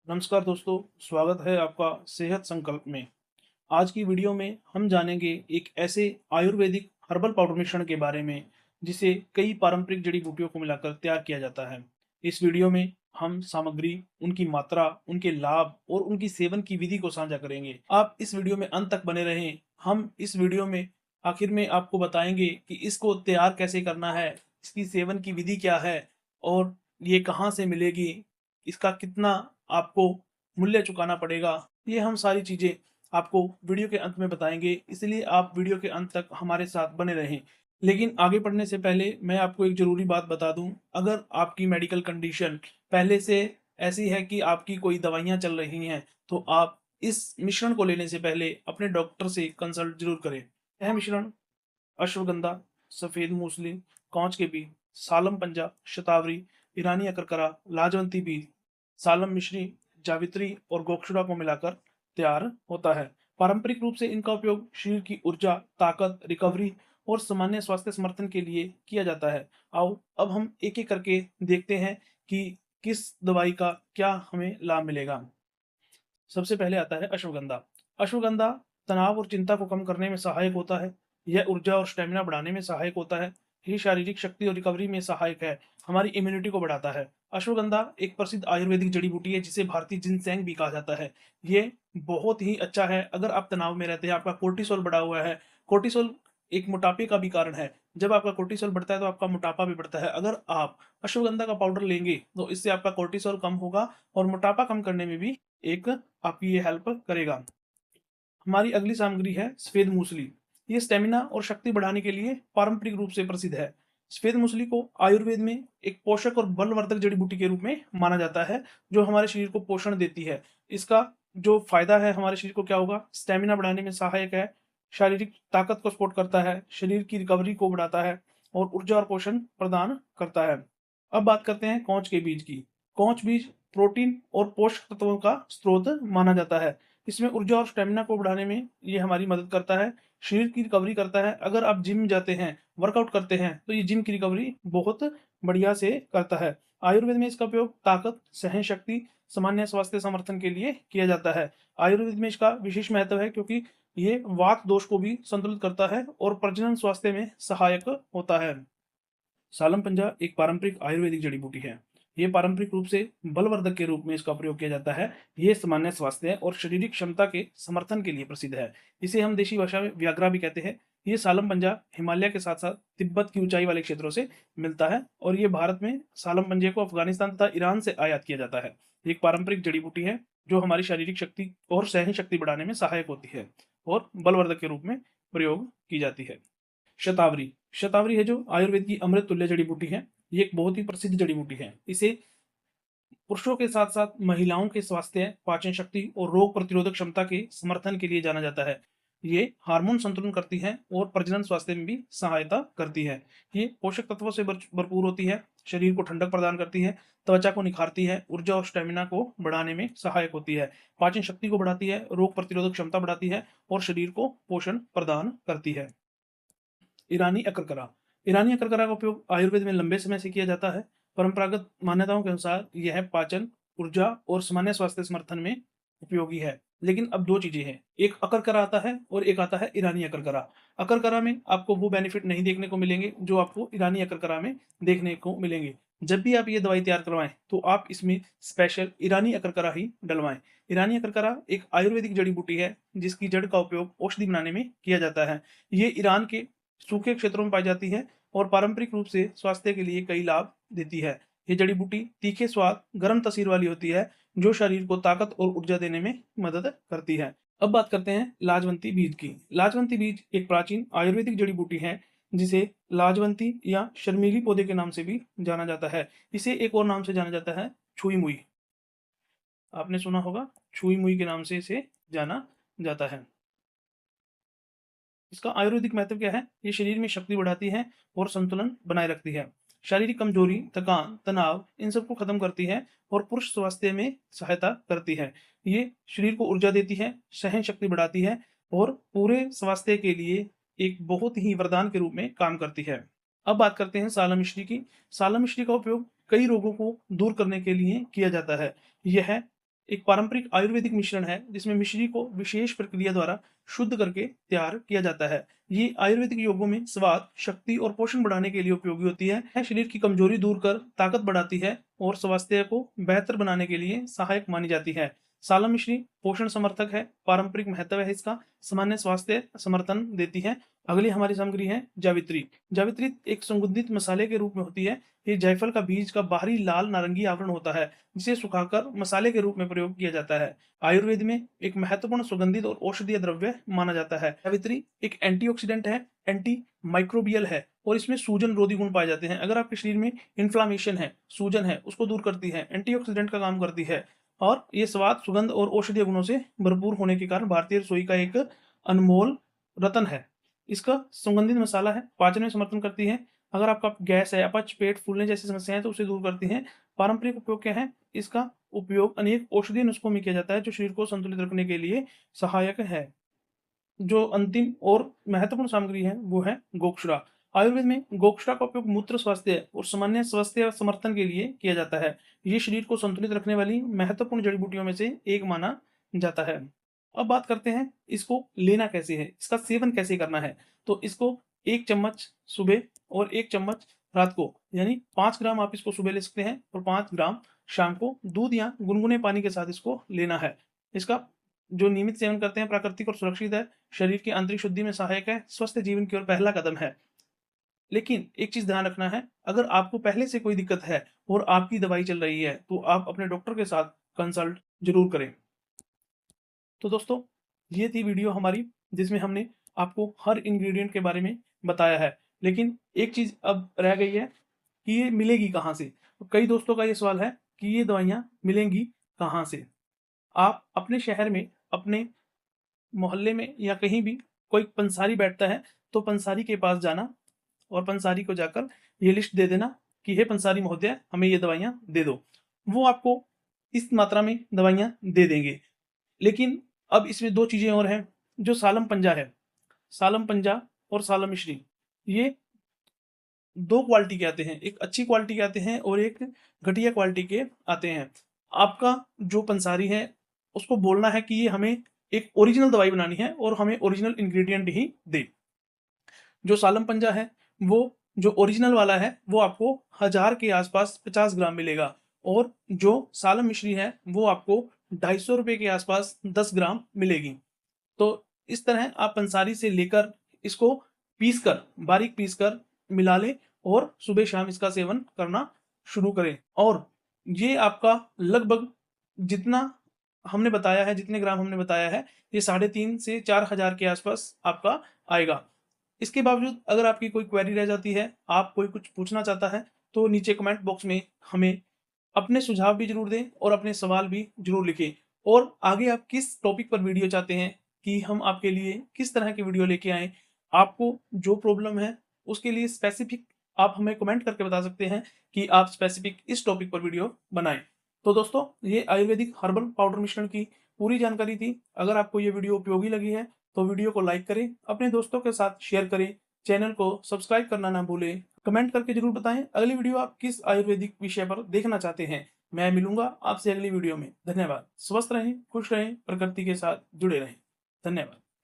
नमस्कार दोस्तों, स्वागत है आपका सेहत संकल्प में। आज की वीडियो में हम जानेंगे एक ऐसे आयुर्वेदिक हर्बल पाउडर मिश्रण के बारे में जिसे कई पारंपरिक जड़ी बूटियों को मिलाकर तैयार किया जाता है। इस वीडियो में हम सामग्री, उनकी मात्रा, उनके लाभ और उनकी सेवन की विधि को साझा करेंगे। आप इस वीडियो में अंत तक बने रहें। हम इस वीडियो में आखिर में आपको बताएंगे कि इसको तैयार कैसे करना है, इसकी सेवन की विधि क्या है और ये कहाँ से मिलेगी, इसका कितना आपको मूल्य चुकाना पड़ेगा। ये हम सारी चीज़ें आपको वीडियो के अंत में बताएँगे, इसलिए आप वीडियो के अंत तक हमारे साथ बने रहें। लेकिन आगे बढ़ने से पहले मैं आपको एक ज़रूरी बात बता दूँ, अगर आपकी मेडिकल कंडीशन पहले से ऐसी है कि आपकी कोई दवाइयाँ चल रही हैं, तो आप इस मिश्रण को लेने से पहले अपने डॉक्टर से कंसल्ट ज़रूर करें। यह मिश्रण अश्वगंधा, सफ़ेद मूसली, कांच के बीज, सालम पंजा, शतावरी, ईरानी अकरकरा, लाजवंती बीज, सालम मिश्री, जावित्री और गोक्षुरा को मिलाकर तैयार होता है। पारंपरिक रूप से इनका उपयोग शरीर की ऊर्जा, ताकत, रिकवरी और सामान्य स्वास्थ्य समर्थन के लिए किया जाता है। आओ अब हम एक-एक करके देखते हैं कि किस दवाई का क्या हमें लाभ मिलेगा। सबसे पहले आता है अश्वगंधा। अश्वगंधा तनाव और चिंता को कम करने में सहायक होता है। यह ऊर्जा और स्टेमिना बढ़ाने में सहायक होता है। ये शारीरिक शक्ति और रिकवरी में सहायक है। हमारी इम्यूनिटी को बढ़ाता है। अश्वगंधा एक प्रसिद्ध आयुर्वेदिक जड़ी बूटी है जिसे भारतीय जिनसेंग भी कहा जाता है। ये बहुत ही अच्छा है अगर आप तनाव में रहते हैं, आपका कोर्टिसोल बढ़ा हुआ है। कोर्टिसोल एक मोटापे का भी कारण है। जब आपका कोर्टिसोल बढ़ता है तो आपका मोटापा भी बढ़ता है। अगर आप अश्वगंधा का पाउडर लेंगे तो इससे आपका कोर्टिसोल कम होगा और मोटापा कम करने में भी एक आपकी ये हेल्प करेगा। हमारी अगली सामग्री है सफेद मूसली। ये स्टेमिना और शक्ति बढ़ाने के लिए पारंपरिक रूप से प्रसिद्ध है। सफेद मूसली को आयुर्वेद में एक पोषक और बलवर्धक जड़ी बूटी के रूप में माना जाता है, जो हमारे शरीर को पोषण देती है। इसका जो फायदा है हमारे शरीर को क्या होगा, स्टेमिना बढ़ाने में सहायक है, शारीरिक ताकत को सपोर्ट करता है, शरीर की रिकवरी को बढ़ाता है और ऊर्जा और पोषण प्रदान करता है। अब बात करते हैं कौच के बीज की। कौच बीज प्रोटीन और पोषक तत्वों का स्रोत माना जाता है। इसमें ऊर्जा और स्टेमिना को बढ़ाने में ये हमारी मदद करता है, शरीर की रिकवरी करता है। अगर आप जिम जाते हैं, वर्कआउट करते हैं, तो ये जिम की रिकवरी बहुत बढ़िया से करता है। आयुर्वेद में इसका उपयोग ताकत, सहन शक्ति, सामान्य स्वास्थ्य समर्थन के लिए किया जाता है। आयुर्वेद में इसका विशेष महत्व है क्योंकि ये वात दोष को भी संतुलित करता है और प्रजनन स्वास्थ्य में सहायक होता है। सालम पंजा एक पारंपरिक आयुर्वेदिक जड़ी बूटी है। ये पारंपरिक रूप से बलवर्धक के रूप में इसका प्रयोग किया जाता है। ये सामान्य स्वास्थ्य और शारीरिक क्षमता के समर्थन के लिए प्रसिद्ध है। इसे हम देशी भाषा में व्याघ्रा भी कहते हैं। ये सालम पंजा हिमालय के साथ साथ तिब्बत की ऊंचाई वाले क्षेत्रों से मिलता है और ये भारत में सालम पंजे को अफगानिस्तान तथा ईरान से आयात किया जाता है। ये एक पारंपरिक जड़ी बूटी है जो हमारी शारीरिक शक्ति और सहन शक्ति बढ़ाने में सहायक होती है और बलवर्धक के रूप में प्रयोग की जाती है। शतावरी शतावरी है जो आयुर्वेद की अमृत तुल्य जड़ी बूटी है। ये एक बहुत ही प्रसिद्ध जड़ी बूटी है। इसे पुरुषों के साथ साथ महिलाओं के स्वास्थ्य, पाचन शक्ति और रोग प्रतिरोधक क्षमता के समर्थन के लिए जाना जाता है। ये हार्मोन संतुलन करती है और प्रजनन स्वास्थ्य में भी सहायता करती है। ये पोषक तत्वों से भरपूर होती है, शरीर को ठंडक प्रदान करती है, त्वचा को निखारती है, ऊर्जा और स्टेमिना को बढ़ाने में सहायक होती है, पाचन शक्ति को बढ़ाती है, रोग प्रतिरोधक क्षमता बढ़ाती है और शरीर को पोषण प्रदान करती है। ईरानी अकरकरा ईरानी अकरकरा का उपयोग आयुर्वेद में लंबे समय से किया जाता है। परंपरागत मान्यताओं के अनुसार यह पाचन, ऊर्जा और सामान्य स्वास्थ्य समर्थन में उपयोगी है। लेकिन अब दो चीजें हैं, एक अकरकरा आता है और एक आता है ईरानी अकरकरा। अकरकरा में आपको वो बेनिफिट नहीं देखने को मिलेंगे जो आपको ईरानी अकरकरा में देखने को मिलेंगे। जब भी आप ये दवाई तैयार करवाएं तो आप इसमें स्पेशल ईरानी अकरकरा ही डलवाएं। ईरानी अकरकरा एक आयुर्वेदिक जड़ी बूटी है जिसकी जड़ का उपयोग औषधि बनाने में किया जाता है। ये ईरान के सूखे क्षेत्रों में पाई जाती है और पारंपरिक रूप से स्वास्थ्य के लिए कई लाभ देती है। ये जड़ी बूटी तीखे स्वाद, गर्म तासीर वाली होती है जो शरीर को ताकत और ऊर्जा देने में मदद करती है। अब बात करते हैं लाजवंती बीज की। लाजवंती बीज एक प्राचीन आयुर्वेदिक जड़ी बूटी है जिसे लाजवंती या शर्मीली पौधे के नाम से भी जाना जाता है। इसे एक और नाम से जाना जाता है, छुई मुई। आपने सुना होगा, छुई मुई के नाम से इसे जाना जाता है। इसका आयुर्वेदिक महत्व क्या है? ये शरीर में शक्ति बढ़ाती है और संतुलन बनाए रखती है। शारीरिक कमजोरी, थकान, तनाव इन सबको खत्म करती है और पुरुष स्वास्थ्य में सहायता करती है। ये शरीर को ऊर्जा देती है, सहन शक्ति बढ़ाती है और पूरे स्वास्थ्य के लिए एक बहुत ही वरदान के रूप में काम करती है। अब बात करते हैं साला मिश्री की। साला मिश्री का उपयोग कई रोगों को दूर करने के लिए किया जाता है। यह एक पारंपरिक आयुर्वेदिक मिश्रण है जिसमें मिश्री को विशेष प्रक्रिया द्वारा शुद्ध करके तैयार किया जाता है। ये आयुर्वेदिक योगों में स्वाद, शक्ति और पोषण बढ़ाने के लिए उपयोगी होती है। यह शरीर की कमजोरी दूर कर ताकत बढ़ाती है और स्वास्थ्य को बेहतर बनाने के लिए सहायक मानी जाती है। सालम मिश्री पोषण समर्थक है, पारंपरिक महत्व है इसका, सामान्य स्वास्थ्य समर्थन देती है। अगली हमारी सामग्री है जावित्री। जावित्री एक सुगंधित मसाले के रूप में होती है। ये जायफल का बीज का बाहरी लाल नारंगी आवरण होता है जिसे सुखाकर मसाले के रूप में प्रयोग किया जाता है। आयुर्वेद में एक महत्वपूर्ण सुगंधित और औषधीय द्रव्य माना जाता है। जावित्री एक एंटीऑक्सीडेंट है, एंटी माइक्रोबियल है और इसमें सूजन रोधी गुण पाए जाते हैं। अगर आपके शरीर में इन्फ्लामेशन है, सूजन है, उसको दूर करती है, एंटीऑक्सीडेंट का काम करती है और ये स्वाद, सुगंध और औषधीय गुणों से भरपूर होने के कारण भारतीय रसोई का एक अनमोल रत्न है। इसका सुगंधित मसाला है, पाचन में समर्थन करती है। अगर आपका गैस है, अपच, पेट फूलने जैसी समस्याएं तो उसे दूर करती हैं। पारंपरिक उपयोग क्या है? इसका उपयोग अनेक औषधीय नुस्खों में किया जाता है जो शरीर को संतुलित रखने के लिए सहायक है। जो अंतिम और महत्वपूर्ण सामग्री है वो है गोक्षरा। आयुर्वेद में गोक्षरा का उपयोग मूत्र स्वास्थ्य और सामान्य स्वास्थ्य समर्थन के लिए किया जाता है। ये शरीर को संतुलित रखने वाली महत्वपूर्ण जड़ी बूटियों में से एक माना जाता है। अब बात करते हैं इसको लेना कैसे है, इसका सेवन कैसे करना है। तो इसको 1 चम्मच सुबह और 1 चम्मच रात को, यानी 5 ग्राम आप इसको सुबह ले सकते हैं और 5 ग्राम शाम को दूध या गुनगुने पानी के साथ इसको लेना है। इसका जो नियमित सेवन करते हैं प्राकृतिक और सुरक्षित है, शरीर की आंतरिक शुद्धि में सहायक है, स्वस्थ जीवन की ओर पहला कदम है। लेकिन एक चीज ध्यान रखना है, अगर आपको पहले से कोई दिक्कत है और आपकी दवाई चल रही है तो आप अपने डॉक्टर के साथ कंसल्ट जरूर करें। तो दोस्तों, ये थी वीडियो हमारी जिसमें हमने आपको हर इंग्रेडिएंट के बारे में बताया है। लेकिन एक चीज अब रह गई है कि ये मिलेगी कहाँ से। तो कई दोस्तों का ये सवाल है कि ये दवाइयाँ मिलेंगी कहाँ से। आप अपने शहर में, अपने मोहल्ले में या कहीं भी कोई पंसारी बैठता है तो पंसारी के पास जाना और पंसारी को जाकर ये लिस्ट दे देना कि हे पंसारी महोदय, हमें ये दवाइयाँ दे दो। वो आपको इस मात्रा में दवाइयाँ दे देंगे। लेकिन अब इसमें 2 चीज़ें और हैं। जो सालम पंजा है, सालम पंजा और सालम मिश्री, ये 2 क्वालिटी के आते हैं। एक अच्छी क्वालिटी के आते हैं और एक घटिया क्वालिटी के आते हैं। आपका जो पंसारी है उसको बोलना है कि ये हमें एक ओरिजिनल दवाई बनानी है और हमें ओरिजिनल इंग्रेडिएंट ही दे। जो सालम पंजा है वो जो ओरिजिनल वाला है वो आपको 1000 के आसपास 50 ग्राम मिलेगा और जो सालम मिश्री है वो आपको 250 रुपये के आसपास 10 ग्राम मिलेगी। तो इस तरह आप पंसारी से लेकर इसको पीसकर, बारीक पीसकर मिला लें और सुबह शाम इसका सेवन करना शुरू करें। और ये आपका लगभग जितना हमने बताया है, जितने ग्राम हमने बताया है, ये 3.5 से 4,000 के आसपास आपका आएगा। इसके बावजूद अगर आपकी कोई क्वेरी रह जाती है, आप कोई कुछ पूछना चाहता है, तो नीचे कमेंट बॉक्स में हमें अपने सुझाव भी ज़रूर दें और अपने सवाल भी ज़रूर लिखें। और आगे आप किस टॉपिक पर वीडियो चाहते हैं कि हम आपके लिए किस तरह की वीडियो लेके आएँ, आपको जो प्रॉब्लम है उसके लिए स्पेसिफिक आप हमें कमेंट करके बता सकते हैं कि आप स्पेसिफिक इस टॉपिक पर वीडियो बनाएँ। तो दोस्तों, ये आयुर्वेदिक हर्बल पाउडर मिश्रण की पूरी जानकारी थी। अगर आपको ये वीडियो उपयोगी लगी है तो वीडियो को लाइक करें, अपने दोस्तों के साथ शेयर करें, चैनल को सब्सक्राइब करना ना भूलें। कमेंट करके जरूर बताएं अगली वीडियो आप किस आयुर्वेदिक विषय पर देखना चाहते हैं। मैं मिलूंगा आपसे अगली वीडियो में। धन्यवाद। स्वस्थ रहें, खुश रहें, प्रकृति के साथ जुड़े रहें। धन्यवाद।